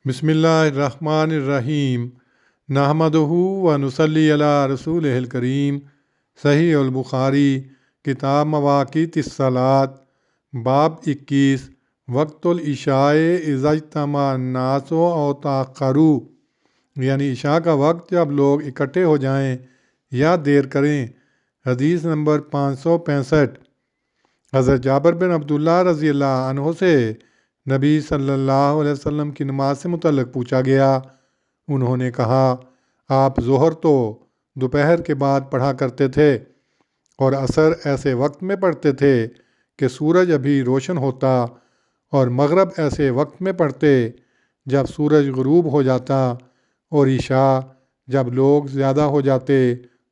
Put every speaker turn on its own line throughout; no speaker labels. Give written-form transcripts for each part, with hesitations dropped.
بسم اللہ الرحمن الرحیم نحمدہ و نصلی علی رسول الکریم۔ صحیح البخاری کتاب مواقیت الصلاۃ باب 21 وقت العشاء اذا اجتمع الناس او تاخروا، یعنی عشاء کا وقت جب لوگ اکٹھے ہو جائیں یا دیر کریں۔ حدیث نمبر 565۔ حضرت جابر بن عبداللہ رضی اللہ عنہ سے نبی صلی اللہ علیہ وسلم کی نماز سے متعلق پوچھا گیا۔ انہوں نے کہا، آپ ظہر تو دوپہر کے بعد پڑھا کرتے تھے اور عصر ایسے وقت میں پڑھتے تھے کہ سورج ابھی روشن ہوتا، اور مغرب ایسے وقت میں پڑھتے جب سورج غروب ہو جاتا، اور عشاء جب لوگ زیادہ ہو جاتے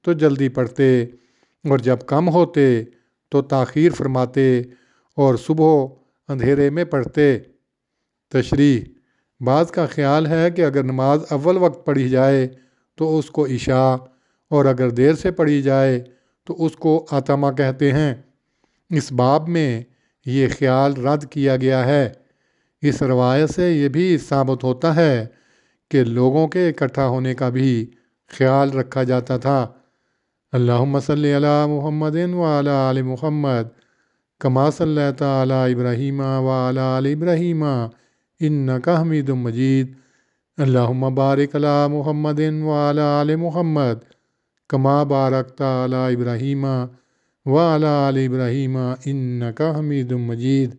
تو جلدی پڑھتے، اور جب کم ہوتے تو تاخیر فرماتے، اور صبح اندھیرے میں پڑھتے۔ تشریح: بعض کا خیال ہے کہ اگر نماز اول وقت پڑھی جائے تو اس کو عشاء، اور اگر دیر سے پڑھی جائے تو اس کو عتمہ کہتے ہیں۔ اس باب میں یہ خیال رد کیا گیا ہے۔ اس روایت سے یہ بھی ثابت ہوتا ہے کہ لوگوں کے اکٹھا ہونے کا بھی خیال رکھا جاتا تھا۔ اللہم صلی علی محمد وعلی آل محمد کما صلیت علی ابراہیم وعلی آل ابراہیم انک حمید مجید۔ اللہم بارک علی محمد وعلی آل محمد کما بارکت علی ابراہیم وعلی آل ابراہیم انک حمید مجید۔